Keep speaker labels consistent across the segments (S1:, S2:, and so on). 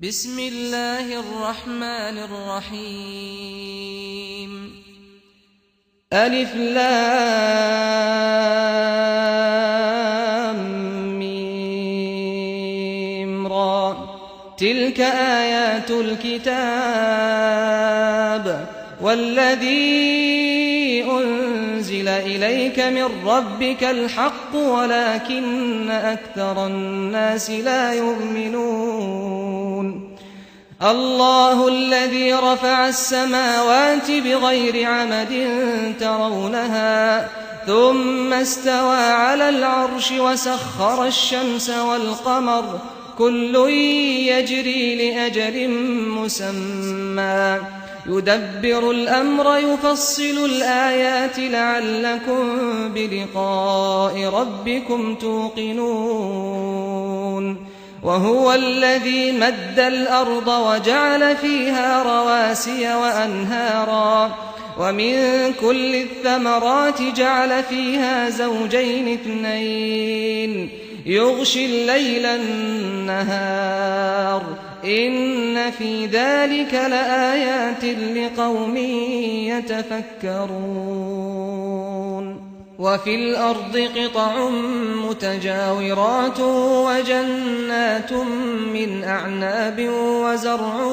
S1: بسم الله الرحمن الرحيم
S2: ألف لام ميم را تلك آيات الكتاب والذي أنزل إليك من ربك الحق ولكن أكثر الناس لا يؤمنون الله الذي رفع السماوات بغير عمد ترونها ثم استوى على العرش وسخر الشمس والقمر كل يجري لأجل مسمى يدبر الأمر يفصل الآيات لعلكم بلقاء ربكم توقنون وهو الذي مد الأرض وجعل فيها رواسي وأنهارا ومن كل الثمرات جعل فيها زوجين اثنين يغشي الليل النهار إن في ذلك لآيات لقوم يتفكرون وفي الأرض قطع متجاورات وجنات من أعناب وزرع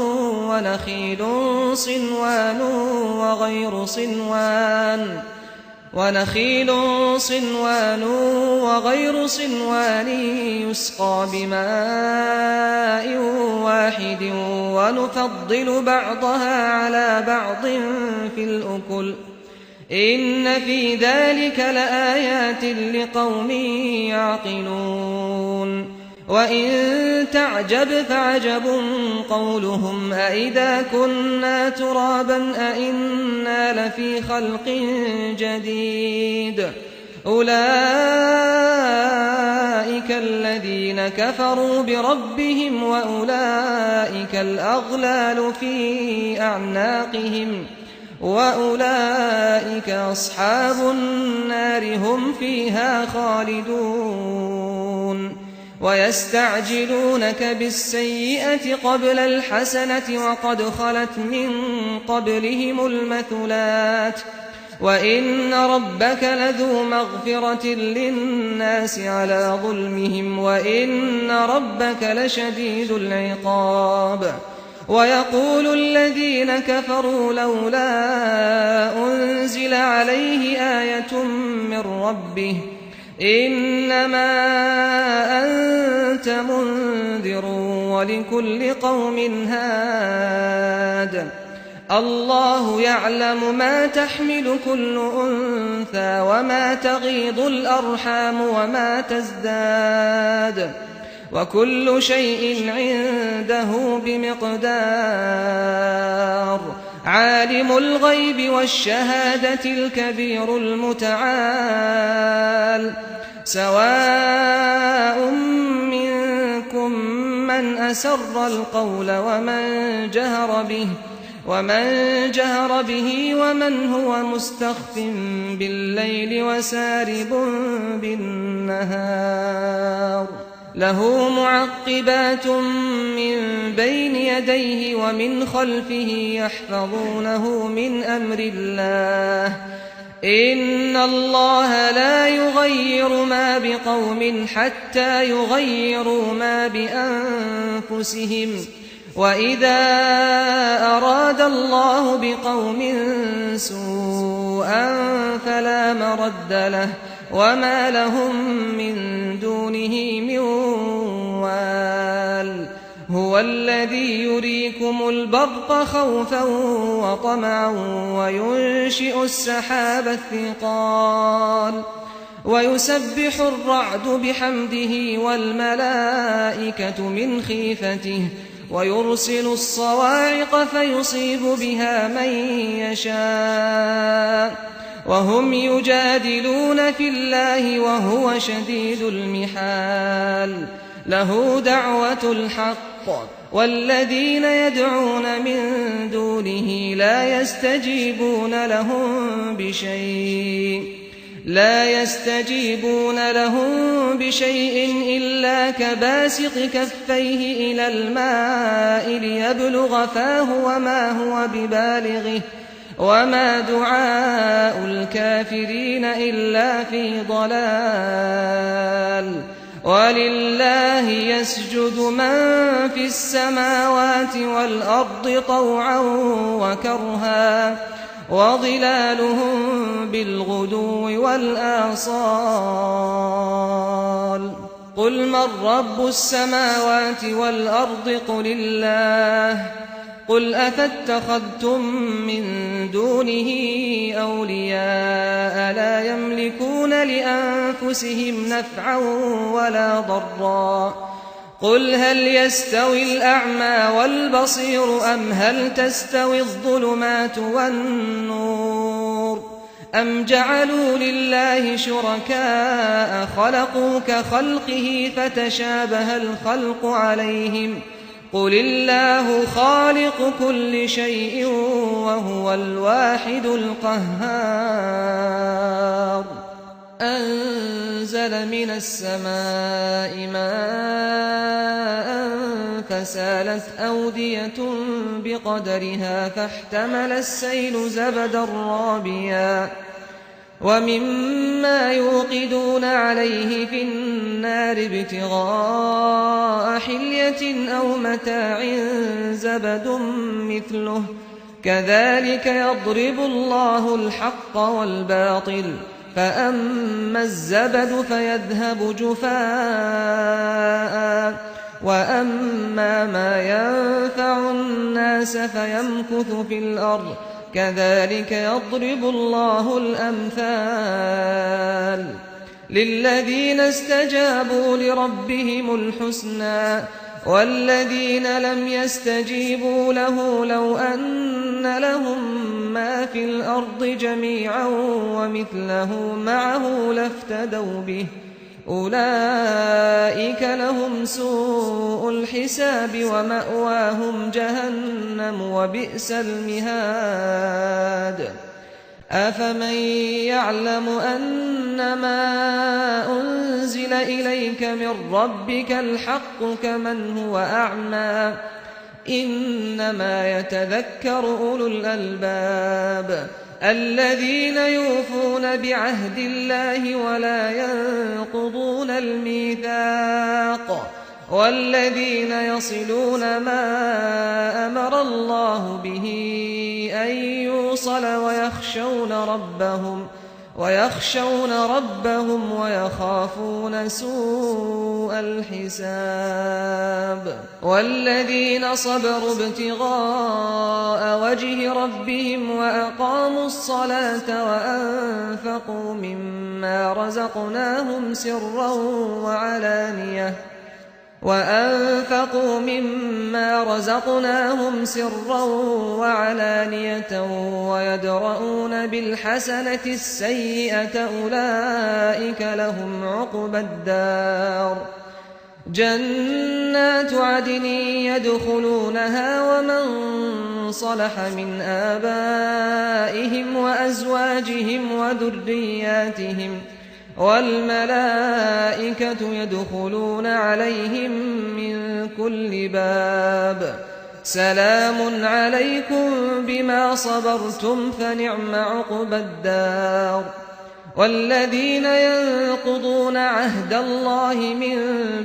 S2: ونخيل صنوان وغير صنوان يسقى بماء واحد ونفضل بعضها على بعض في الأكل إن في ذلك لآيات لقوم يعقلون وإن تعجب فعجب قولهم أإذا كنا ترابا أإنا لفي خلق جديد أولئك الذين كفروا بربهم وأولئك الأغلال في أعناقهم وأولئك أصحاب النار هم فيها خالدون ويستعجلونك بالسيئة قبل الحسنة وقد خلت من قبلهم المثلات وإن ربك لذو مغفرة للناس على ظلمهم وإن ربك لشديد العقاب ويقول الذين كفروا لولا أنزل عليه آية من ربه إنما أنت منذر ولكل قوم هاد الله يعلم ما تحمل كل أنثى وما تغيض الأرحام وما تزداد وكل شيء عنده بمقدار عالم الغيب والشهادة الكبير المتعال سواء منكم من أسر القول ومن جهر به ومن هو مستخف بالليل وسارب بالنهار له معقبات من بين يديه ومن خلفه يحفظونه من أمر الله إن الله لا يغير ما بقوم حتى يغيروا ما بأنفسهم وإذا أراد الله بقوم سوءا فلا مرد له وما لهم من دونه من وال هو الذي يريكم البرق خوفا وطمعا وينشئ السحاب الثقال ويسبح الرعد بحمده والملائكة من خيفته ويرسل الصواعق فيصيب بها من يشاء وهم يجادلون في الله وهو شديد المحال له دعوة الحق والذين يدعون من دونه لا يستجيبون لهم بشيء لا يستجيبون لهم بشيء إلا كباسط كفيه إلى الماء ليبلغ فاه وما هو ببالغه وما دعاء الكافرين إلا في ضلال ولله يسجد من في السماوات والأرض طوعا وكرها وظلالهم بالغدو والآصال قل من رب السماوات والأرض قل الله قل أفاتخذتم من دونه أولياء لا يملكون لأنفسهم نفعا ولا ضرا قل هل يستوي الأعمى والبصير أم هل تستوي الظلمات والنور أم جعلوا لله شركاء خلقوا كخلقه فتشابه الخلق عليهم قل الله خالق كل شيء وهو الواحد القهار أنزل من السماء ماء فسالت أودية بقدرها فاحتمل السيل زبدا رابيا ومما يوقدون عليه في النار ابتغاء حلية أو متاع زبد مثله كذلك يضرب الله الحق والباطل فأما الزبد فيذهب جفاء وأما ما ينفع الناس فيمكث في الأرض كذلك يضرب الله الأمثال للذين استجابوا لربهم الحسنى والذين لم يستجيبوا له لو أن لهم ما في الأرض جميعا ومثله معه لافتدوا به أولئك لهم سوء الحساب ومأواهم جهنم وبئس المهاد أفمن يعلم أنما أنزل إليك من ربك الحق كمن هو أعمى إنما يتذكر أولو الألباب الذين يوفون بعهد الله ولا ينقضون الميثاق والذين يصلون ما أمر الله به أن يوصل ويخشون ربهم ويخافون سوء الحساب والذين صبروا ابتغاء وجه ربهم وأقاموا الصلاة وأنفقوا مما رزقناهم سرا وعلانية ويدرؤون بالحسنة السيئة أولئك لهم عقبى الدار جنات عدن يدخلونها ومن صلح من آبائهم وأزواجهم وذرياتهم والملائكة يدخلون عليهم من كل باب سلام عليكم بما صبرتم فنعم عقبى الدار والذين ينقضون عهد الله من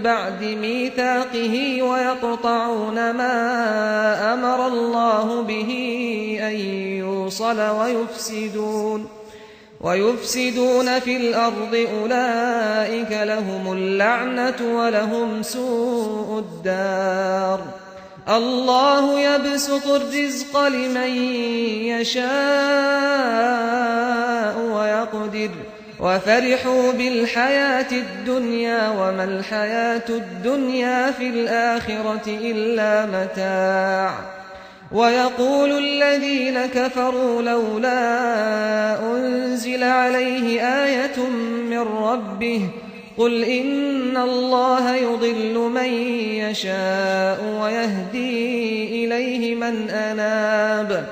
S2: بعد ميثاقه ويقطعون ما أمر الله به أن يوصل ويفسدون في الأرض أولئك لهم اللعنة ولهم سوء الدار الله يبسط الرزق لمن يشاء ويقدر وفرحوا بالحياة الدنيا وما الحياة الدنيا في الآخرة إلا متاع ويقول الذين كفروا لولا أنزل عليه آية من ربه قل إن الله يضل من يشاء ويهدي إليه من أناب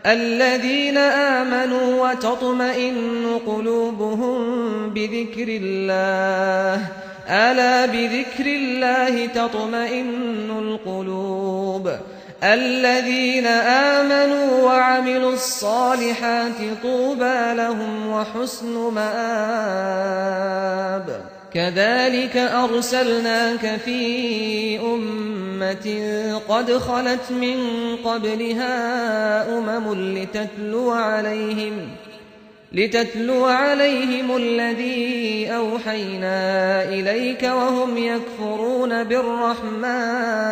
S2: الذين آمنوا وتطمئن قلوبهم بذكر الله ألا بذكر الله تطمئن القلوب الذين آمنوا وعملوا الصالحات طوبى لهم وحسن مآب كذلك أرسلناك في أمة قد خلت من قبلها لتتلو عليهم الذي أوحينا إليك وهم يكفرون بالرحمن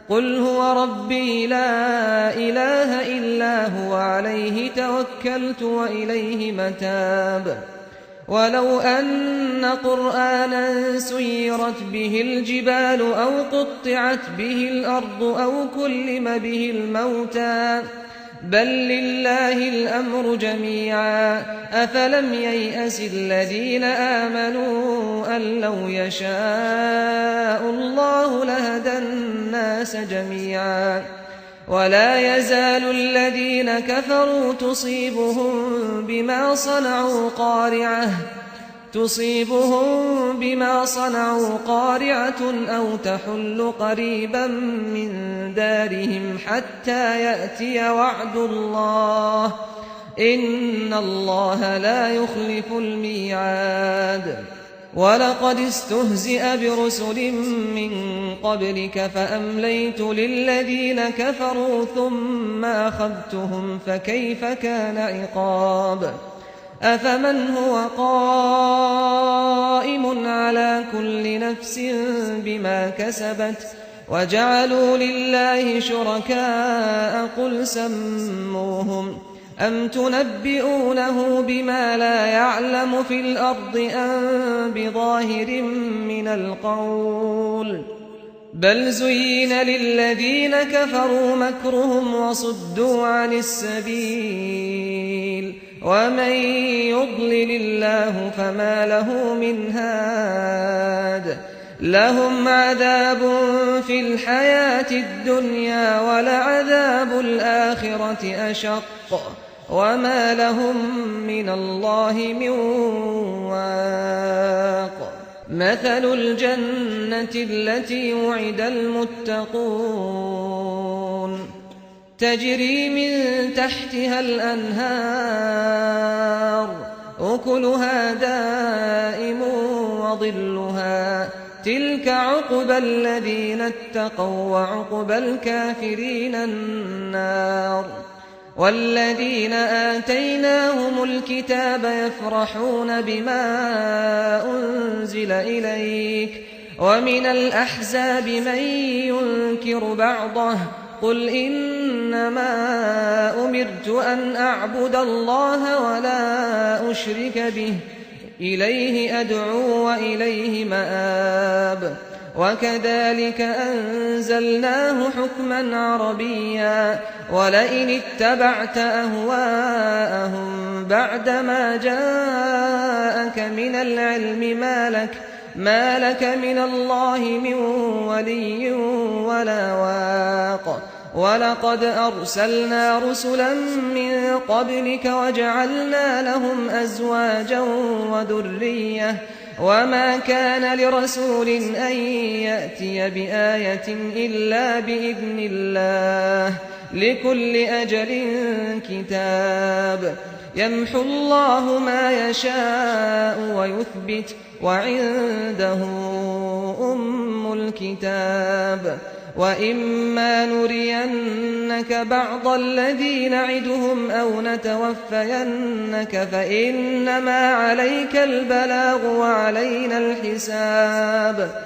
S2: قل هو ربي لا إله إلا هو عليه توكلت وإليه متاب ولو أن قرآنا سيرت به الجبال أو قطعت به الأرض أو كلم به الموتى بل لله الأمر جميعا أفلم ييأس الذين آمنوا أن لو يشاء الله لهدى الناس جميعا ولا يزال الذين كفروا تصيبهم بما صنعوا قارعة أو تحل قريبا من دارهم حتى يأتي وعد الله إن الله لا يخلف الميعاد ولقد استهزئ برسل من قبلك فأمليت للذين كفروا ثم أخذتهم فكيف كان عقاب أفمن هو قائم على كل نفس بما كسبت وجعلوا لله شركاء قل سموهم أم تنبئونه بما لا يعلم في الأرض أم بظاهر من القول بل زين للذين كفروا مكرهم وصدوا عن السبيل ومن يضلل الله فما له من هاد لهم عذاب في الحياة الدنيا ولعذاب الآخرة أشق وما لهم من الله من واق مثل الجنة التي وعد المتقون تجري من تحتها الأنهار أكلها دائم وظلها تلك عقبى الذين اتقوا وعقبى الكافرين النار والذين آتيناهم الكتاب يفرحون بما أنزل إليك ومن الأحزاب من ينكر بعضه قل إنما أمرت أن أعبد الله ولا أشرك به إليه أدعو وإليه مآب وكذلك أنزلناه حكما عربيا ولئن اتبعت أهواءهم بعدما جاءك من العلم ما لك من الله من ولي ولا واق ولقد أرسلنا رسلا من قبلك وجعلنا لهم أزواجا وذرية وما كان لرسول أن يأتي بآية إلا بإذن الله لكل أجل كتاب يمحو الله ما يشاء ويثبت وعنده أم الكتاب وإما نرينك بعض الذي نعدهم أو نتوفينك فإنما عليك البلاغ وعلينا الحساب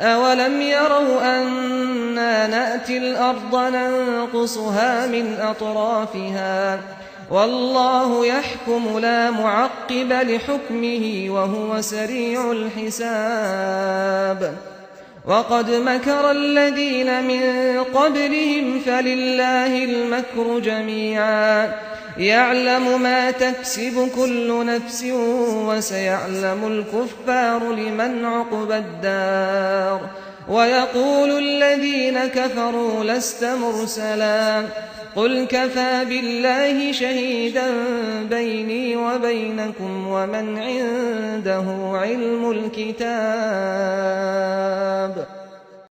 S2: أولم يروا أنا نأتي الأرض ننقصها من أطرافها والله يحكم لا معقب لحكمه وهو سريع الحساب وقد مكر الذين من قبلهم فلله المكر جميعا يعلم ما تكسب كل نفس وسيعلم الكفار لمن عقبى الدار ويقول الذين كفروا لست مرسلا قل كفى بالله شهيدا بيني وبينكم ومن عنده علم الكتاب